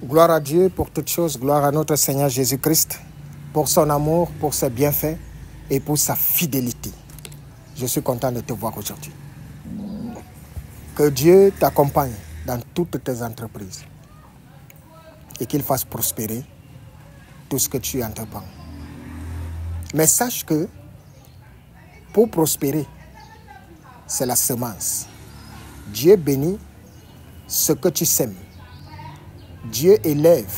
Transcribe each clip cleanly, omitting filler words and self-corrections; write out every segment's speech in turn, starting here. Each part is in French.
Gloire à Dieu pour toutes choses, gloire à notre Seigneur Jésus-Christ, pour son amour, pour ses bienfaits et pour sa fidélité. Je suis content de te voir aujourd'hui. Que Dieu t'accompagne dans toutes tes entreprises et qu'il fasse prospérer tout ce que tu entreprends. Mais sache que pour prospérer, c'est la semence. Dieu bénit ce que tu sèmes. Dieu élève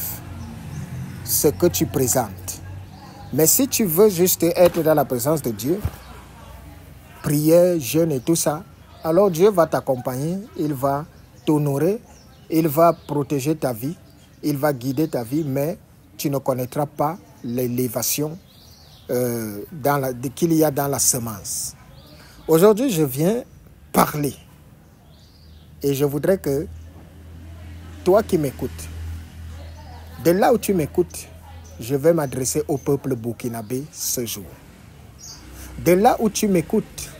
ce que tu présentes. Mais si tu veux juste être dans la présence de Dieu, prière, jeûne et tout ça, alors Dieu va t'accompagner, il va t'honorer, il va protéger ta vie, il va guider ta vie, mais tu ne connaîtras pas l'élévation qu'il y a dans la semence. Aujourd'hui, je viens parler et je voudrais que toi qui m'écoutes, de là où tu m'écoutes, je vais m'adresser au peuple burkinabé ce jour. De là où tu m'écoutes,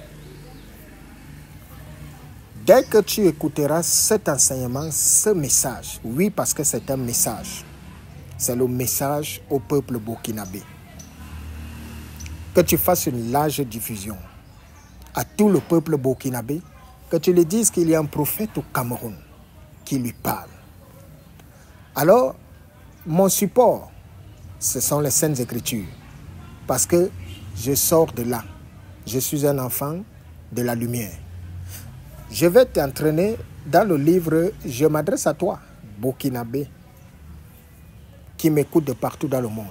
dès que tu écouteras cet enseignement, ce message, oui, parce que c'est un message, c'est le message au peuple burkinabé. Que tu fasses une large diffusion à tout le peuple burkinabé, que tu lui dises qu'il y a un prophète au Cameroun qui lui parle. Alors, mon support, ce sont les Saintes Écritures, parce que je sors de là. Je suis un enfant de la lumière. Je vais t'entraîner dans le livre, je m'adresse à toi, burkinabé, qui m'écoute de partout dans le monde.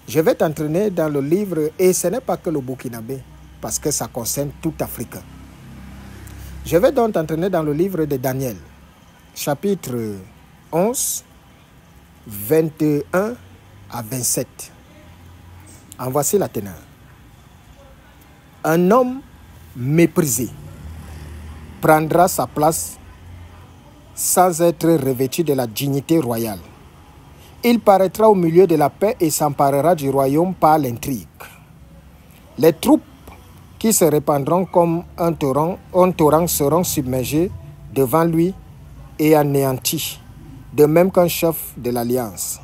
Je vais t'entraîner dans le livre, et ce n'est pas que le burkinabé, parce que ça concerne tout Africain. Je vais donc t'entraîner dans le livre de Daniel, chapitre 11, 21 à 27. En voici la teneur. Un homme méprisé prendra sa place sans être revêtu de la dignité royale. Il paraîtra au milieu de la paix et s'emparera du royaume par l'intrigue. Les troupes qui se répandront comme un torrent seront submergées devant lui et anéanties, de même qu'un chef de l'alliance.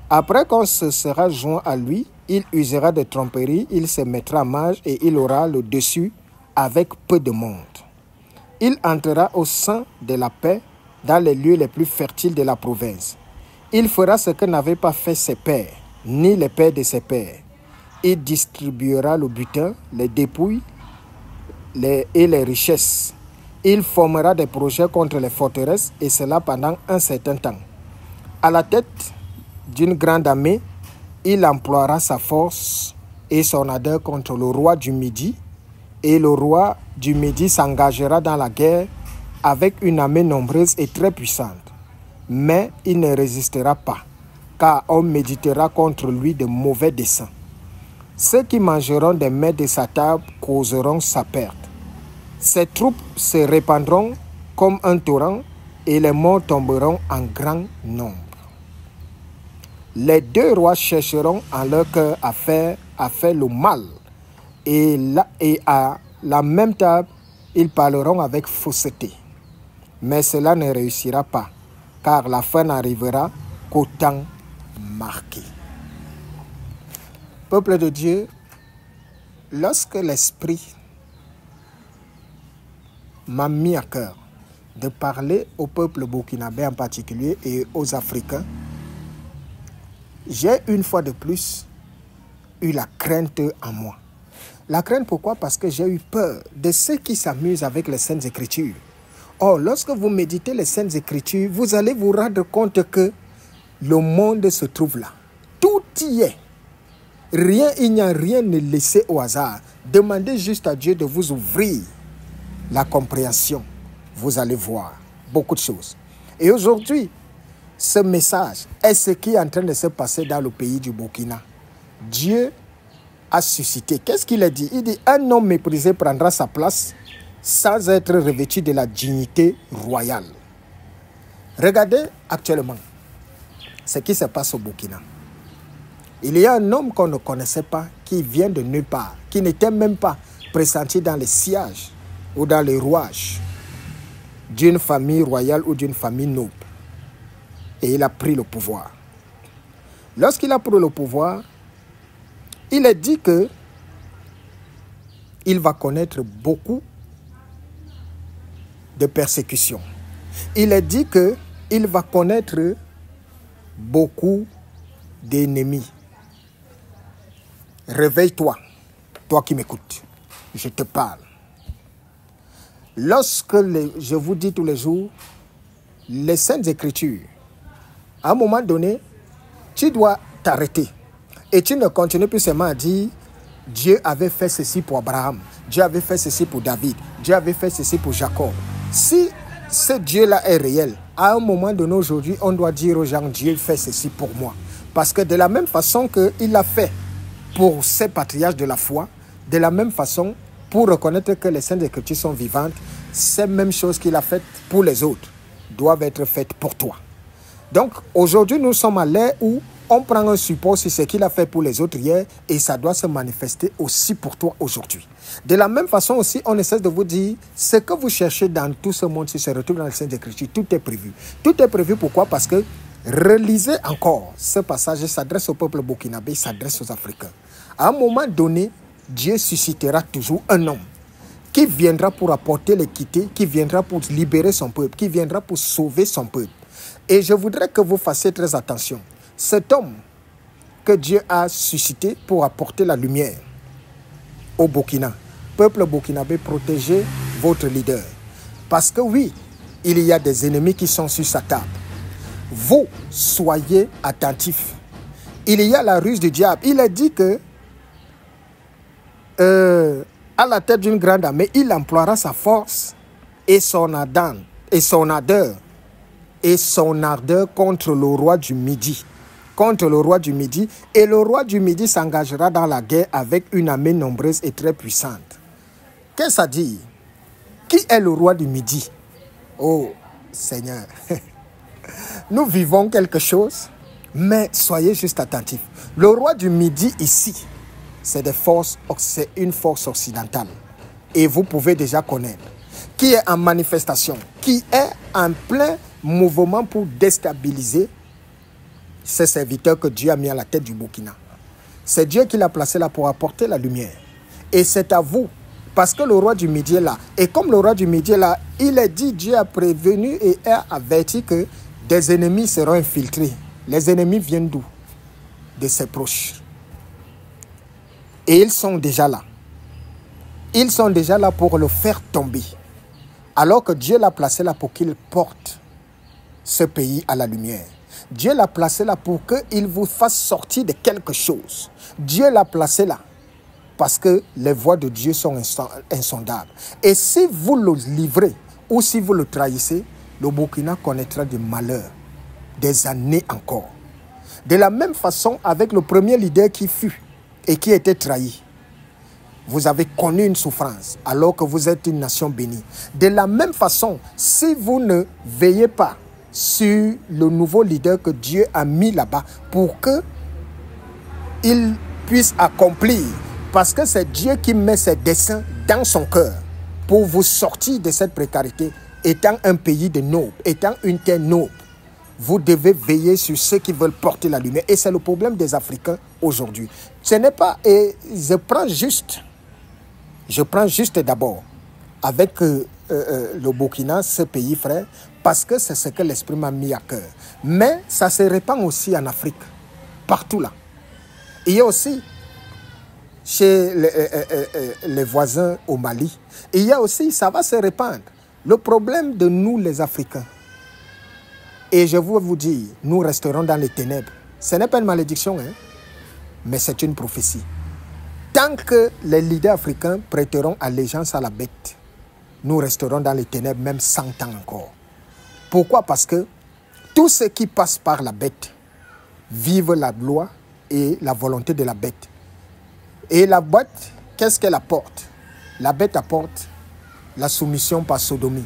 Après qu'on se sera joint à lui, il usera de tromperie, il se mettra à marge et il aura le dessus avec peu de monde. Il entrera au sein de la paix dans les lieux les plus fertiles de la province. Il fera ce que n'avaient pas fait ses pères, ni les pères de ses pères. Il distribuera le butin, les dépouilles et les richesses. Il formera des projets contre les forteresses, et cela pendant un certain temps. À la tête d'une grande armée, il emploiera sa force et son ardeur contre le roi du Midi, et le roi du Midi s'engagera dans la guerre avec une armée nombreuse et très puissante. Mais il ne résistera pas, car on méditera contre lui de mauvais desseins. Ceux qui mangeront des mets de sa table causeront sa perte. Ses troupes se répandront comme un torrent et les morts tomberont en grand nombre. Les deux rois chercheront en leur cœur à faire le mal et à la même table, ils parleront avec fausseté. Mais cela ne réussira pas, car la fin n'arrivera qu'au temps marqué. Peuple de Dieu, lorsque l'Esprit m'a mis à cœur de parler au peuple burkinabé en particulier et aux Africains, j'ai une fois de plus eu la crainte en moi. La crainte pourquoi? Parce que j'ai eu peur de ceux qui s'amusent avec les Saintes Écritures. Or, lorsque vous méditez les Saintes Écritures, vous allez vous rendre compte que le monde se trouve là. Tout y est. Il n'y a rien de laissé au hasard. Demandez juste à Dieu de vous ouvrir la compréhension. Vous allez voir beaucoup de choses. Et aujourd'hui, ce message est ce qui est en train de se passer dans le pays du Burkina. Dieu a suscité. Qu'est-ce qu'il a dit? Il dit, un homme méprisé prendra sa place sans être revêtu de la dignité royale. Regardez actuellement ce qui se passe au Burkina. Il y a un homme qu'on ne connaissait pas, qui vient de nulle part, qui n'était même pas pressenti dans les sièges ou dans les rouages d'une famille royale ou d'une famille noble. et il a pris le pouvoir. Lorsqu'il a pris le pouvoir, il est dit que il va connaître beaucoup de persécutions. Il est dit qu'il va connaître beaucoup d'ennemis. Réveille-toi, toi qui m'écoutes. Je te parle. Lorsque je vous dis tous les jours, les Saintes Écritures, à un moment donné, tu dois t'arrêter. Et tu ne continues plus seulement à dire Dieu avait fait ceci pour Abraham, Dieu avait fait ceci pour David, Dieu avait fait ceci pour Jacob. Si ce Dieu-là est réel, à un moment donné aujourd'hui, on doit dire aux gens, Dieu fait ceci pour moi. Parce que de la même façon qu'il l'a fait pour ces patriarches de la foi, de la même façon, pour reconnaître que les Saintes Écritures sont vivantes, ces mêmes choses qu'il a faites pour les autres doivent être faites pour toi. Donc, aujourd'hui, nous sommes à l'ère où on prend un support sur ce qu'il a fait pour les autres hier et ça doit se manifester aussi pour toi aujourd'hui. De la même façon aussi, on essaie de vous dire, ce que vous cherchez dans tout ce monde, si se retrouve dans les Saintes Écritures, tout est prévu. Tout est prévu pourquoi? Parce que relisez encore ce passage, il s'adresse au peuple burkinabé, il s'adresse aux Africains. À un moment donné, Dieu suscitera toujours un homme qui viendra pour apporter l'équité, qui viendra pour libérer son peuple, qui viendra pour sauver son peuple. Et je voudrais que vous fassiez très attention. Cet homme que Dieu a suscité pour apporter la lumière au Burkina, peuple burkinabé, protégez votre leader. Parce que oui, il y a des ennemis qui sont sur sa table. Vous, soyez attentifs. Il y a la ruse du diable. Il a dit que à la tête d'une grande armée, il emploiera sa force et son ardeur contre le roi du Midi. Contre le roi du Midi. Et le roi du Midi s'engagera dans la guerre avec une armée nombreuse et très puissante. Qu'est-ce que ça dit? Qui est le roi du Midi? Oh Seigneur, nous vivons quelque chose, mais soyez juste attentifs. Le roi du Midi ici, c'est une force occidentale. Et vous pouvez déjà connaître. Qui est en manifestation, qui est en plein mouvement pour déstabiliser ces serviteurs que Dieu a mis à la tête du Burkina. C'est Dieu qui l'a placé là pour apporter la lumière. Et c'est à vous, parce que le roi du Midi est là. Et comme le roi du Midi est là, il est dit, Dieu a prévenu et a averti que des ennemis seront infiltrés. Les ennemis viennent d'où? De ses proches. Et ils sont déjà là. Ils sont déjà là pour le faire tomber. Alors que Dieu l'a placé là pour qu'il porte ce pays à la lumière. Dieu l'a placé là pour qu'il vous fasse sortir de quelque chose. Dieu l'a placé là parce que les voies de Dieu sont insondables. Et si vous le livrez ou si vous le trahissez, le Burkina connaîtra du malheur, des années encore. De la même façon avec le premier leader qui fut et qui était trahi. Vous avez connu une souffrance alors que vous êtes une nation bénie. De la même façon, si vous ne veillez pas sur le nouveau leader que Dieu a mis là-bas pour qu'il puisse accomplir, parce que c'est Dieu qui met ses desseins dans son cœur pour vous sortir de cette précarité, étant un pays de nobles, étant une terre noble. Vous devez veiller sur ceux qui veulent porter la lumière. Et c'est le problème des Africains aujourd'hui. Ce n'est pas... Et je prends juste d'abord avec le Burkina, ce pays frère, parce que c'est ce que l'Esprit m'a mis à cœur. Mais ça se répand aussi en Afrique, partout là. Il y a aussi chez les voisins au Mali. Il y a aussi, ça va se répandre. Le problème de nous les Africains, et je veux vous dire, nous resterons dans les ténèbres. Ce n'est pas une malédiction, hein, mais c'est une prophétie. Tant que les leaders africains prêteront allégeance à la bête, nous resterons dans les ténèbres même 100 ans encore. Pourquoi? Parce que tous ceux qui passent par la bête vivent la loi et la volonté de la bête. Et la bête, qu'est-ce qu'elle apporte? La bête apporte la soumission par sodomie.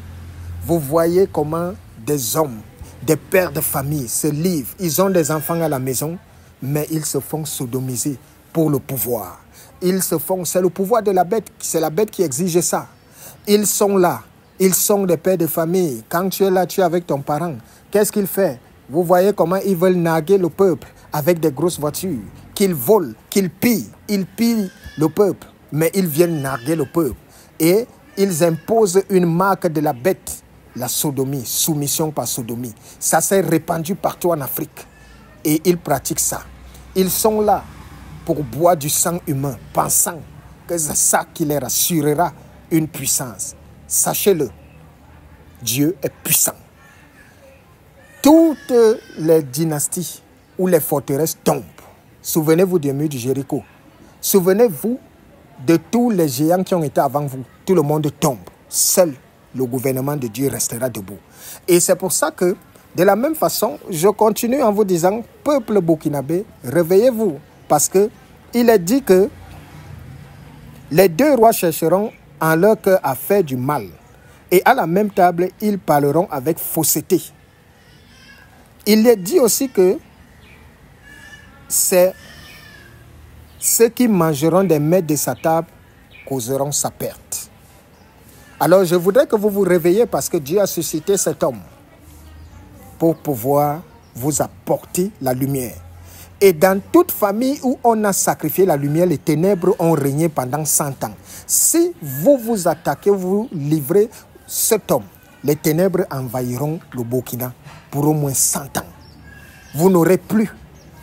Vous voyez comment des hommes, des pères de famille se livrent. Ils ont des enfants à la maison, mais ils se font sodomiser pour le pouvoir. C'est le pouvoir de la bête, c'est la bête qui exige ça. Ils sont là, ils sont des pères de famille. Quand tu es là, tu es avec ton parent. Qu'est-ce qu'il fait? Vous voyez comment ils veulent narguer le peuple avec des grosses voitures, qu'ils volent, qu'ils pillent. Ils pillent le peuple, mais ils viennent narguer le peuple. Et ils imposent une marque de la bête, la sodomie, soumission par sodomie. Ça s'est répandu partout en Afrique. Et ils pratiquent ça. Ils sont là pour boire du sang humain, pensant que c'est ça qui leur assurera une puissance. Sachez-le, Dieu est puissant. Toutes les dynasties ou les forteresses tombent. Souvenez-vous du mur de Jéricho. Souvenez-vous de tous les géants qui ont été avant vous. Tout le monde tombe. Seul le gouvernement de Dieu restera debout. Et c'est pour ça que, de la même façon, je continue en vous disant, peuple burkinabé, réveillez-vous. Parce que il est dit que les deux rois chercheront en leur cœur à faire du mal. Et à la même table, ils parleront avec fausseté. Il est dit aussi que c'est ceux qui mangeront des mets de sa table causeront sa perte. Alors je voudrais que vous vous réveillez parce que Dieu a suscité cet homme pour pouvoir vous apporter la lumière. Et dans toute famille où on a sacrifié la lumière, les ténèbres ont régné pendant 100 ans. Si vous vous attaquez, vous livrez cet homme, les ténèbres envahiront le Burkina pour au moins 100 ans. Vous n'aurez plus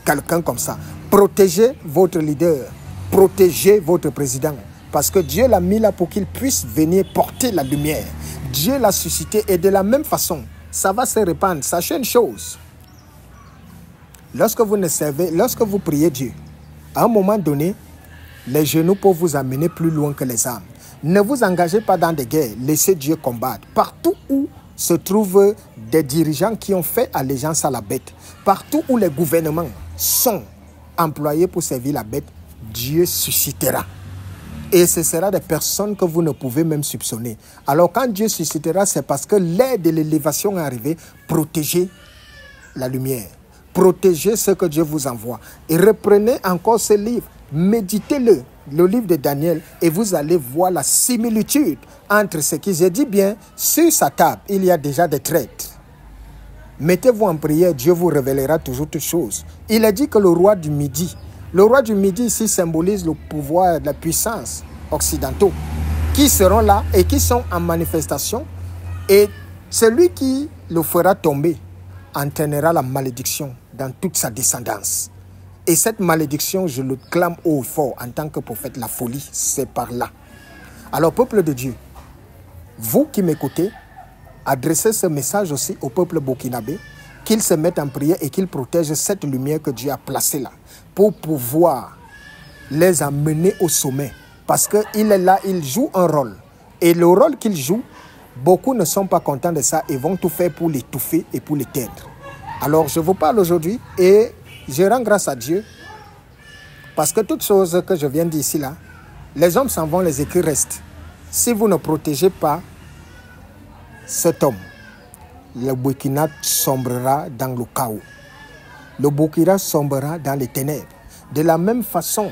quelqu'un comme ça. Protégez votre leader, protégez votre président, parce que Dieu l'a mis là pour qu'il puisse venir porter la lumière. Dieu l'a suscité et de la même façon, ça va se répandre. Sachez une chose. Lorsque vous priez Dieu, à un moment donné, les genoux peuvent vous amener plus loin que les armes. Ne vous engagez pas dans des guerres, laissez Dieu combattre. Partout où se trouvent des dirigeants qui ont fait allégeance à la bête, partout où les gouvernements sont employés pour servir la bête, Dieu suscitera. Et ce sera des personnes que vous ne pouvez même soupçonner. Alors quand Dieu suscitera, c'est parce que l'ère de l'élévation est arrivée. Protégez la lumière. Protégez ce que Dieu vous envoie. Et reprenez encore ce livre. Méditez-le, le livre de Daniel, et vous allez voir la similitude entre ce qui, j'ai dit bien, sur sa table, il y a déjà des traites. Mettez-vous en prière, Dieu vous révélera toujours toutes choses. Il a dit que le roi du Midi ici symbolise le pouvoir de la puissance occidentaux qui seront là et qui sont en manifestation. Et celui qui le fera tomber entraînera la malédiction dans toute sa descendance. Et cette malédiction, je le clame haut et fort en tant que prophète. La folie, c'est par là. Alors, peuple de Dieu, vous qui m'écoutez, adressez ce message aussi au peuple burkinabé, qu'il se mette en prière et qu'il protège cette lumière que Dieu a placée là, pour pouvoir les amener au sommet. Parce qu'il est là, il joue un rôle. Et le rôle qu'il joue, beaucoup ne sont pas contents de ça et vont tout faire pour l'étouffer et pour l'éteindre. Alors, je vous parle aujourd'hui et je rends grâce à Dieu parce que toutes choses que je viens d'ici là, les hommes s'en vont, les écrits restent. Si vous ne protégez pas cet homme, le Burkina sombrera dans le chaos. Le Burkina sombrera dans les ténèbres. De la même façon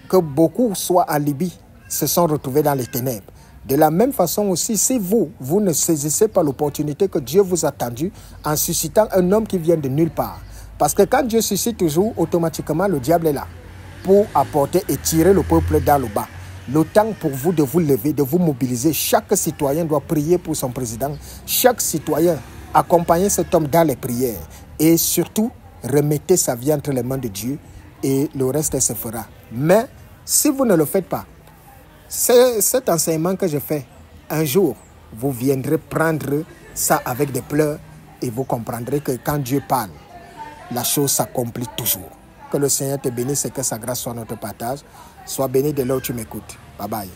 que beaucoup, soit en Libye, se sont retrouvés dans les ténèbres. De la même façon aussi, si vous ne saisissez pas l'opportunité que Dieu vous a tendue en suscitant un homme qui vient de nulle part. Parce que quand Dieu suscite toujours, automatiquement, le diable est là pour apporter et tirer le peuple dans le bas. Le temps pour vous de vous lever, de vous mobiliser. Chaque citoyen doit prier pour son président. Chaque citoyen accompagner cet homme dans les prières. Et surtout, remettez sa vie entre les mains de Dieu et le reste se fera. Mais si vous ne le faites pas, c'est cet enseignement que je fais. Un jour, vous viendrez prendre ça avec des pleurs et vous comprendrez que quand Dieu parle, la chose s'accomplit toujours. Que le Seigneur te bénisse et que sa grâce soit notre partage. Sois béni de là où tu m'écoutes. Bye bye.